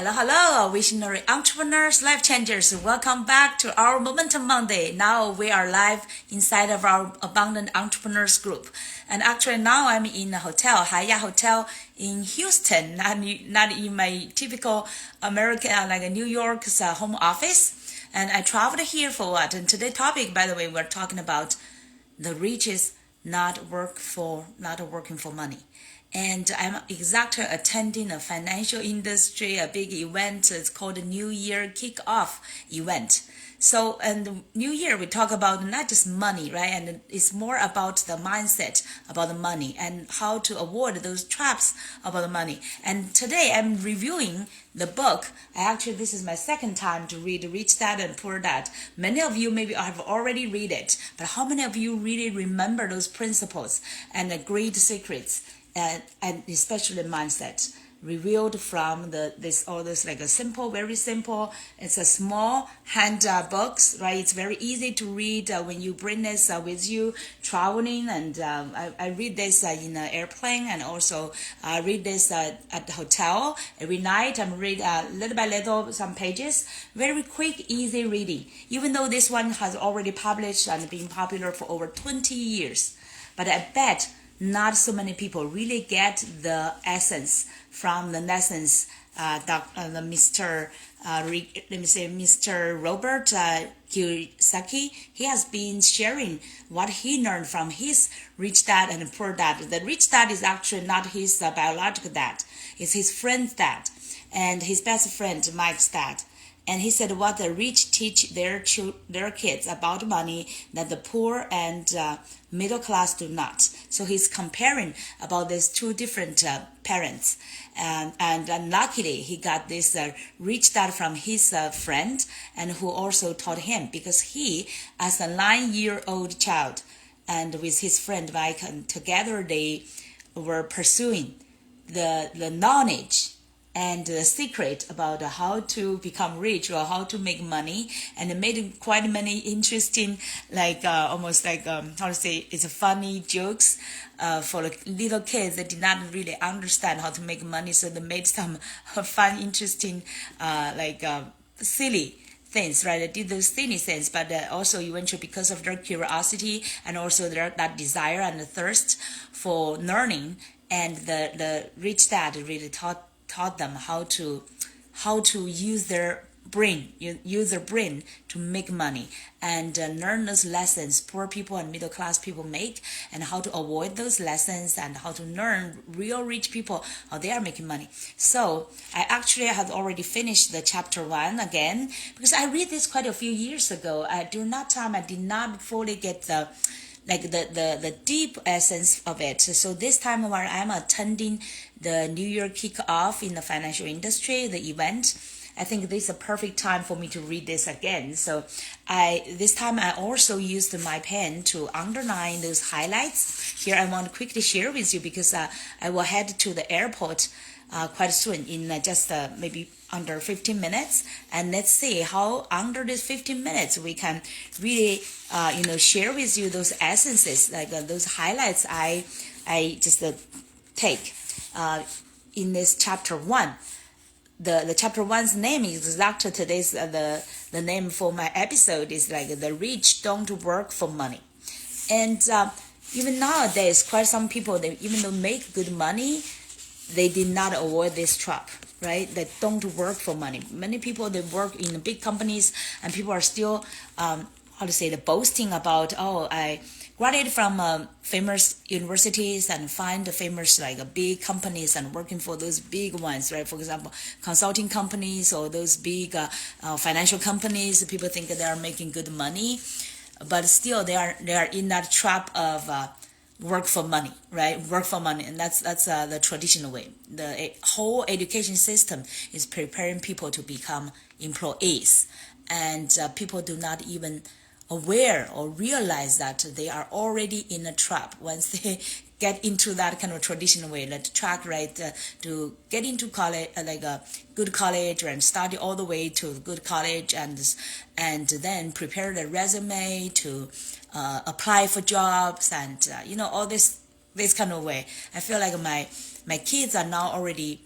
Hello, visionary entrepreneurs, life changers. Welcome back to our Momentum Monday. Now we are live inside of our Abundant Entrepreneurs group. And actually now I'm in a hotel, Hyatt Hotel in Houston. I'm not in my typical American, like a New York's home office. And I traveled here for what? And today's topic, by the way, we're talking about the riches not working for money. And I'm exactly attending a financial industry, a big event. It's called the New Year Kickoff event. So, and the New Year, we talk about not just money, right? And it's more about the mindset about the money and how to avoid those traps about the money. And today I'm reviewing the book. This is my second time to read Rich Dad and Poor Dad. Many of you maybe have already read it, but how many of you really remember those principles and the great secrets? And especially mindset revealed from all this like a simple, very simple. It's a small hand books, right? It's very easy to read when you bring this with you traveling. And I read this in an airplane, and also read this at the hotel every night. I'm read little by little some pages. Very quick, easy reading. Even though this one has already published and been popular for over 20 years, but I bet not so many people really get the essence from the lessons Mr. Robert Kiyosaki. He has been sharing what he learned from his rich dad and poor dad. The rich dad is actually not his biological dad. It's his friend's dad and his best friend Mike's dad. And he said what the rich teach their kids about money that the poor and middle class do not. So he's comparing about these two different parents. And luckily he got this rich dad from his friend, and who also taught him, because he, as a 9-year-old child, and with his friend Mike, and together they were pursuing the knowledge and the secret about how to become rich or how to make money, and it made quite many interesting, like almost like how to say, it's funny jokes for little kids that did not really understand how to make money. So they made some fun, interesting, silly things, right? They did those silly things, but also eventually, because of their curiosity and also that desire and the thirst for learning, and the rich dad really taught them how to use their brain to make money, and learn those lessons poor people and middle class people make, and how to avoid those lessons, and how to learn real rich people how they are making money. So I actually have already finished the chapter 1 again, because I read this quite a few years ago. During that time I did not fully get the deep essence of it. So this time when I'm attending the New Year kickoff in the financial industry, the event, I think this is a perfect time for me to read this again. So this time I also used my pen to underline those highlights. Here I want to quickly share with you, because I will head to the airport quite soon, in just maybe under 15 minutes. And let's see how under these 15 minutes we can really share with you those essences, like those highlights I just take in this chapter 1. The chapter 1's name is exactly today's the name for my episode is like the rich don't work for money. And even nowadays, quite some people, they even though make good money, they did not avoid this trap, right? They don't work for money. Many people, they work in big companies, and people are still boasting about, I graduated from famous universities and find the famous big companies and working for those big ones, right? For example, consulting companies or those big financial companies. People think that they are making good money, but still they are in that trap of work for money, right? Work for money, and that's the traditional way. The whole education system is preparing people to become employees, and people do not even aware or realize that they are already in a trap once they get into that kind of traditional way, that track, right? To get into college, like a good college, and study all the way to good college, and then prepare the resume to apply for jobs, and all this kind of way. I feel like my kids are now already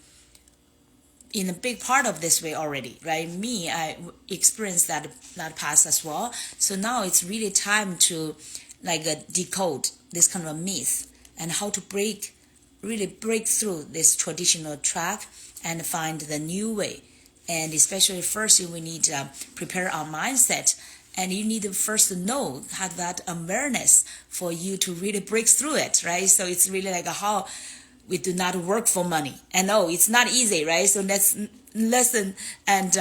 in a big part of this way already, right? I experienced that past as well. So now it's really time to decode this kind of myth and how to really break through this traditional track and find the new way. And especially first, we need to prepare our mindset, and you need to first know, have that awareness for you to really break through it, right? So it's really how we do not work for money. And it's not easy, right? So let's listen and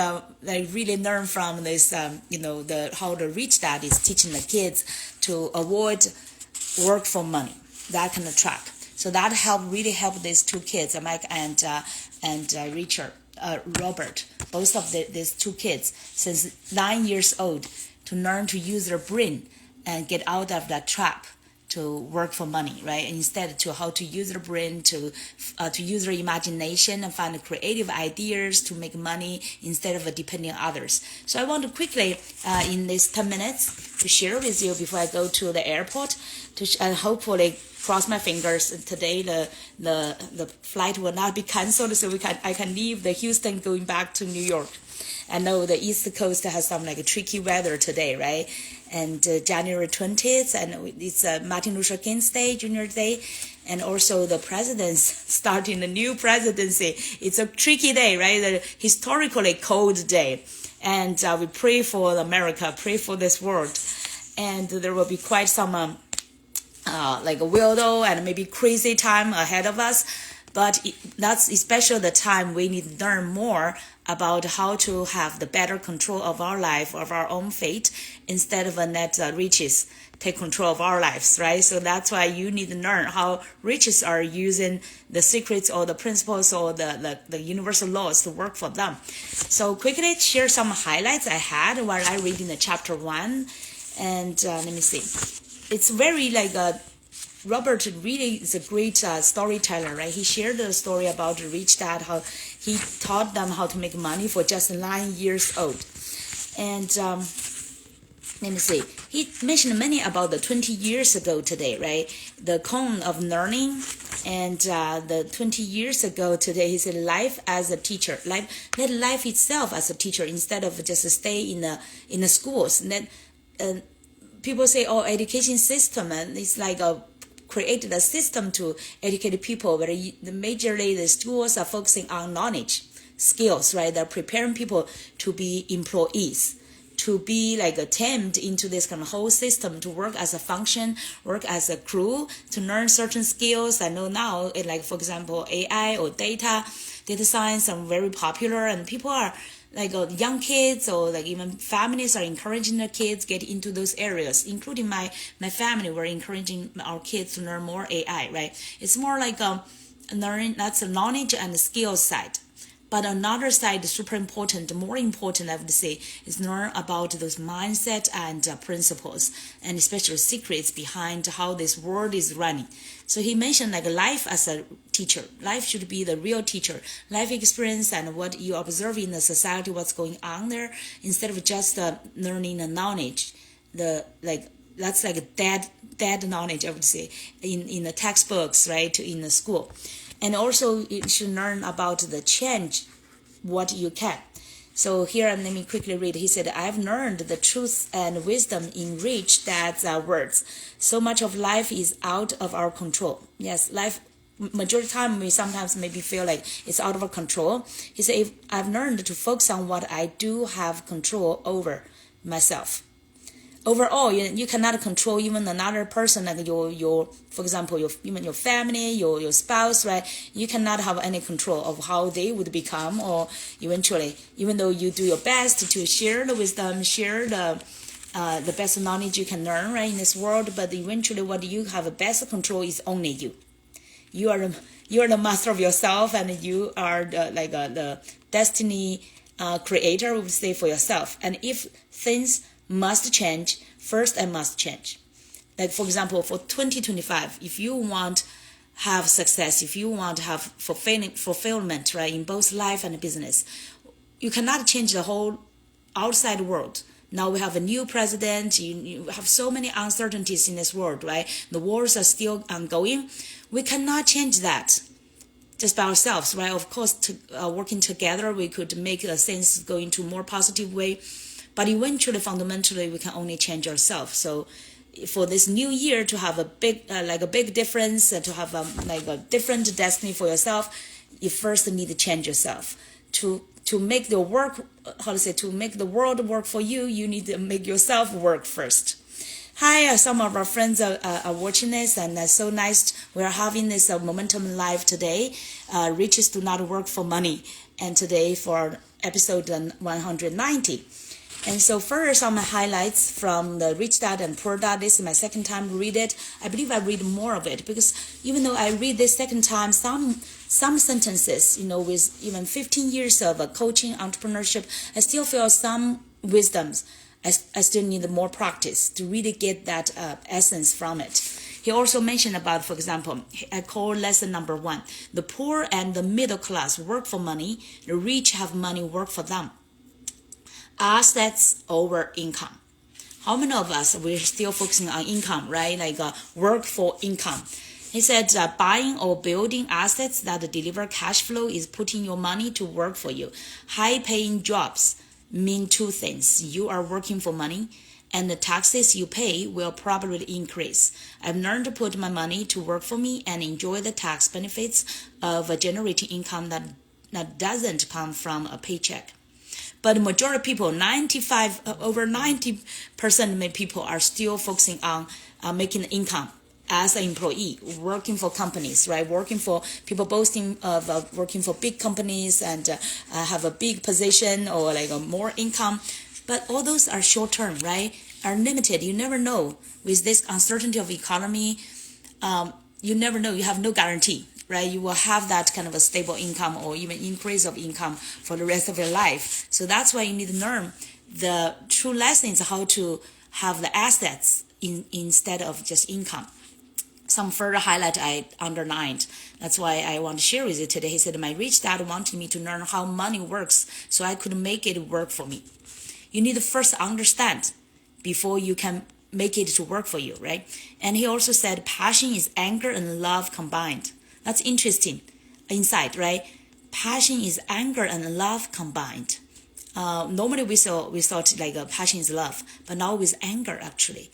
really learn from this, how the rich dad is teaching the kids to avoid work for money, that kind of track. So that really helped these two kids, Mike and Robert, both of these two kids, since 9 years old, to learn to use their brain and get out of that trap to work for money, right? And instead to how to use their brain to use their imagination and find creative ideas to make money instead of depending on others. So I want to quickly, in these 10 minutes, to share with you before I go to the airport, and hopefully cross my fingers today the flight will not be canceled, so I can leave the Houston going back to New York. I know the East Coast has some tricky weather today, right? And January 20th, and it's Martin Luther King's Day, Junior Day, and also the president's starting the new presidency. It's a tricky day, right? The historically cold day. And we pray for America, pray for this world. And there will be quite some a weirdo and maybe crazy time ahead of us. But that's especially the time we need to learn more about how to have the better control of our life, of our own fate, instead of let riches take control of our lives, right? So that's why you need to learn how riches are using the secrets or the principles or the universal laws to work for them. So quickly share some highlights I had while I read in the chapter 1. And let me see. It's very Robert really is a great storyteller, right? He shared the story about the rich dad, how he taught them how to make money for just 9 years old. And let me see. He mentioned many about the 20 years ago today, right? The cone of learning, and the 20 years ago today, he said life as a teacher. Let life itself as a teacher instead of just stay in the schools. People say, education system, and it's created a system to educate people, but majorly the schools are focusing on knowledge, skills, right? They're preparing people to be employees, to be tamed into this kind of whole system, to work as a function, work as a crew, to learn certain skills. I know now, for example, AI or data science are very popular, and people are young kids or even families are encouraging their kids get into those areas, including my family. We're encouraging our kids to learn more AI, right? It's more learning, that's the knowledge and the skill side. But another side, super important, more important, I would say, is learn about those mindset and principles, and especially secrets behind how this world is running. So he mentioned life as a teacher. Life should be the real teacher. Life experience and what you observe in the society, what's going on there, instead of just learning the knowledge. That's dead knowledge, I would say, in the textbooks, right, in the school. And also you should learn about the change what you can. So here, let me quickly read. He said, I've learned the truth and wisdom in rich dad's words. So much of life is out of our control. Yes, life, majority of the time, we sometimes maybe feel like it's out of our control. He said, I've learned to focus on what I do have control over, myself. Overall, you cannot control even another person, your for example, even your family, your spouse, right? You cannot have any control of how they would become, or eventually, even though you do your best to share the wisdom, share the best knowledge you can learn, right, in this world, but eventually what you have best control is only you. You are the master of yourself, and you are the destiny creator, would say, for yourself. And if things must change, first I must change. For example, for 2025, if you want have success, if you want to have fulfillment, right, in both life and business, you cannot change the whole outside world. Now we have a new president. You have so many uncertainties in this world, right? The wars are still ongoing. We cannot change that. just by ourselves, right? Of course, working together, we could make things go into more positive way. But eventually, fundamentally, we can only change ourselves. So for this new year to have a big difference, to have a different destiny for yourself, you first need to change yourself. To make the work, to make the world work for you, you need to make yourself work first. Hi, some of our friends are watching this, and so nice. We are having this momentum live today. Riches do not work for money, and today for episode 190. And so first, some highlights from the Rich Dad and Poor Dad. This is my second time to read it. I believe I read more of it because even though I read this second time, some sentences, with even 15 years of coaching, entrepreneurship, I still feel some wisdoms. I still need more practice to really get that essence from it. He also mentioned about, for example, I call lesson number 1, the poor and the middle class work for money, the rich have money work for them. Assets over income. How many of us, we're still focusing on income, right? Work for income. He said buying or building assets that deliver cash flow is putting your money to work for you. High-paying jobs mean 2 things. You are working for money, and the taxes you pay will probably increase. I've learned to put my money to work for me and enjoy the tax benefits of generating income that doesn't come from a paycheck. But the majority of people, over 90% of people are still focusing on making income as an employee, working for companies, right? Working for people boasting of working for big companies and have a big position or more income. But all those are short term, right? Are limited. You never know. With this uncertainty of economy, you never know. You have no guarantee, right? You will have that kind of a stable income or even increase of income for the rest of your life. So that's why you need to learn the true lessons, how to have the assets instead of just income. Some further highlight I underlined. That's why I want to share with you today. He said, my rich dad wanted me to learn how money works so I could make it work for me. You need to first understand before you can make it to work for you, right? And he also said, passion is anger and love combined. That's interesting insight, right? Passion is anger and love combined. Normally we thought passion is love, but now with anger actually.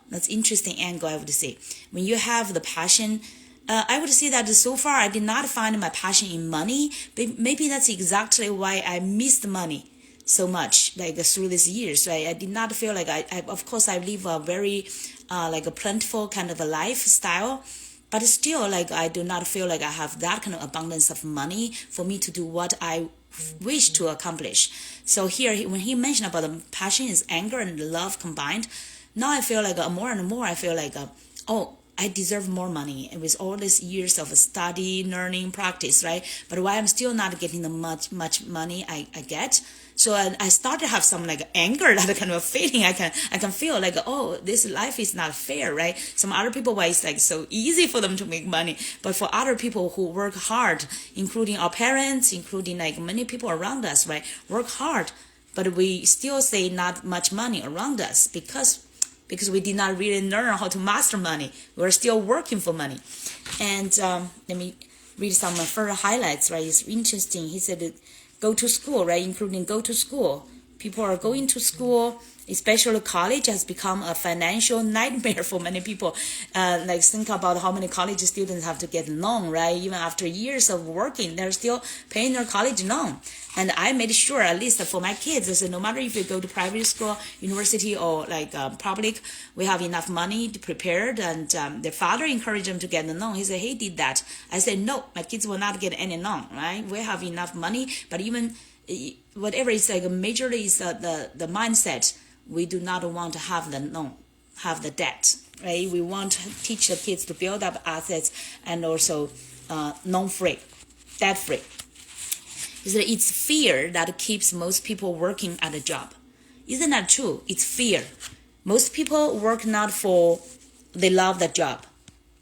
That's interesting angle, I would say. When you have the passion, I would say that so far I did not find my passion in money, but maybe that's exactly why I missed money so much, through these years, right? I did not feel like of course I live a very, a plentiful kind of a lifestyle, but still, I do not feel like I have that kind of abundance of money for me to do what I wish to accomplish. So here, when he mentioned about the passion is anger and love combined, now I feel more and more, I feel I deserve more money. And with all these years of study, learning, practice, right? But why I'm still not getting the much money I get. So I started to have some anger, that kind of feeling. I can feel this life is not fair, right? Some other people, why it's so easy for them to make money. But for other people who work hard, including our parents, including many people around us, right? Work hard, but we still say not much money around us because we did not really learn how to master money. We're still working for money. And let me read some further highlights, right? It's interesting. He said, go to school, right? Including go to school. People are going to school, especially college has become a financial nightmare for many people. Think about how many college students have to get loan, right? Even after years of working, they're still paying their college loan. And I made sure, at least for my kids, I said, no matter if you go to private school, university, or public, we have enough money prepared. And their father encouraged them to get the loan. He said, he did that. I said, no, my kids will not get any loan, right? We have enough money, but even whatever it's majorly is the mindset. We do not want to have the loan, have the debt, right? We want to teach the kids to build up assets and also loan-free, debt-free. It's fear that keeps most people working at a job. Isn't that true? It's fear. Most people work not for they love the job.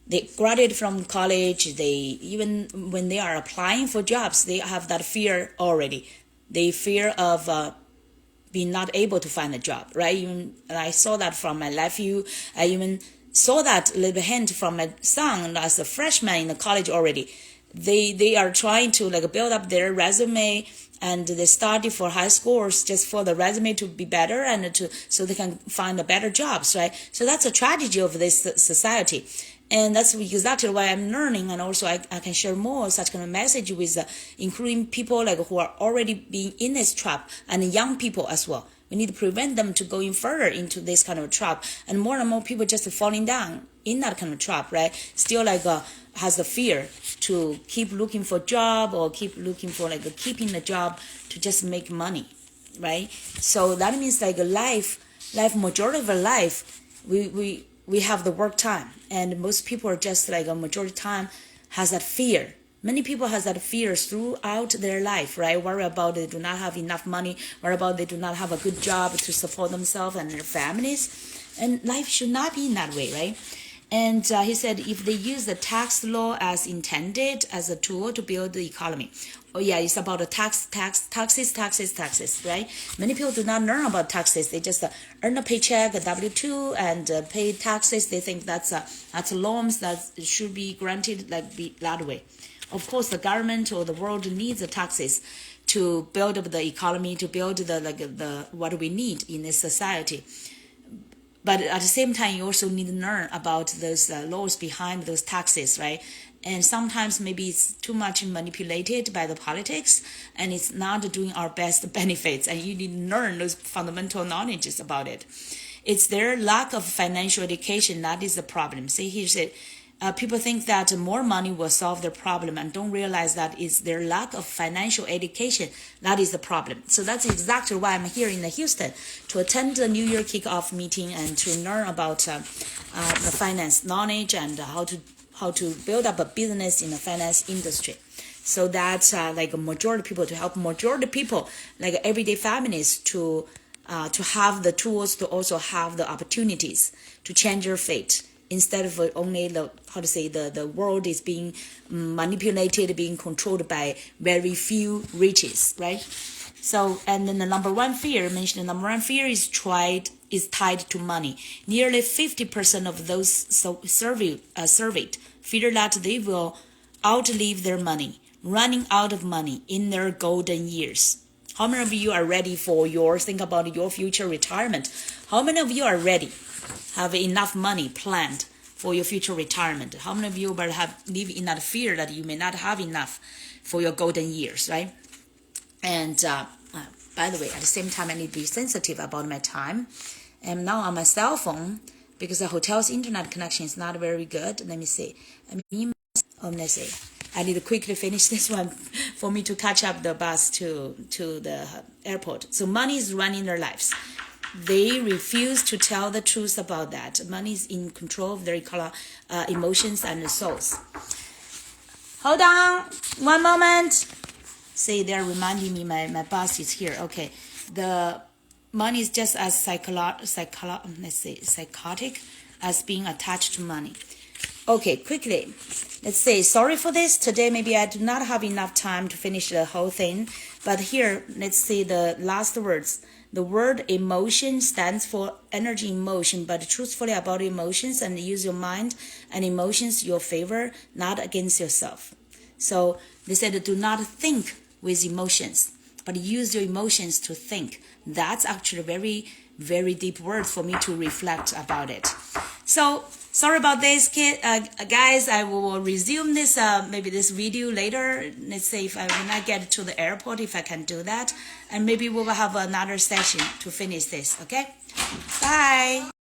They graduate from college. Even when they are applying for jobs, they have that fear already. They fear of being not able to find a job, right? Even I saw that from my nephew. I even saw that little hint from my son as a freshman in the college already. they are trying to like build up their resume, and they study for high scores just for the resume to be better and to so they can find a better jobs, right? So that's a tragedy of this society. And that's exactly why I'm learning, and also I can share more such kind of message with including people like who are already being in this trap, and young people as well. We need to prevent them to going further into this kind of trap, and more people just falling down in that kind of trap, right? Still like has the fear to keep looking for job, or keep looking for like keeping the job to just make money, right? So that means like life majority of our life, we have the work time, and most people are just like a majority time has that fear. Many people has that fear throughout their life, right? Worry about they do not have enough money, worry about they do not have a good job to support themselves and their families. And life should not be in that way, right? And he said if they use the tax law as intended as a tool to build the economy. Oh yeah, it's about the taxes, right? Many people do not learn about taxes. They just earn a paycheck, a W-2, and pay taxes. They think that's loans that should be granted like be that way. Of course, the government or the world needs the taxes to build up the economy, to build the what we need in this society. But at the same time, you also need to learn about those laws behind those taxes, right? And sometimes maybe it's too much manipulated by the politics, and it's not doing our best benefits. And you need to learn those fundamental knowledges about it. It's their lack of financial education that is the problem. See, he said, people think that more money will solve their problem, and don't realize that it's their lack of financial education that is the problem. So that's exactly why I'm here in Houston, to attend the New Year kickoff meeting and to learn about the finance knowledge and how to build up a business in the finance industry. So that's like a majority of people, to help majority of people, like everyday families, to have the tools to also have the opportunities to change your fate, instead of only the world is being manipulated, being controlled by very few riches, right? So, and then the number one fear is tied to money. Nearly 50% of those surveyed fear that they will outlive their money, running out of money in their golden years. How many of you are ready for think about your future retirement? How many of you are ready, have enough money planned for your future retirement? How many of you will live in that fear that you may not have enough for your golden years, right? And by the way, at the same time, I need to be sensitive about my time. I'm now on my cell phone because the hotel's internet connection is not very good. Let me see. Let's see. I need to quickly finish this one for me to catch up the bus to the airport. So money is running their lives. They refuse to tell the truth about that. Money is in control of their emotions and souls. Hold on one moment. See, they're reminding me my boss is here. Okay, the money is just as psychotic as being attached to money. Okay, quickly. Let's say, sorry for this. Today, maybe I do not have enough time to finish the whole thing. But here, let's see the last words. The word emotion stands for energy in motion, but truthfully about emotions, and use your mind and emotions your favor, not against yourself. So they said, do not think with emotions, but use your emotions to think. That's actually a very, very deep word for me to reflect about it. So sorry about this, guys. I will resume this maybe this video later. Let's say when I get to the airport, if I can do that, and maybe we will have another session to finish this. Okay, bye.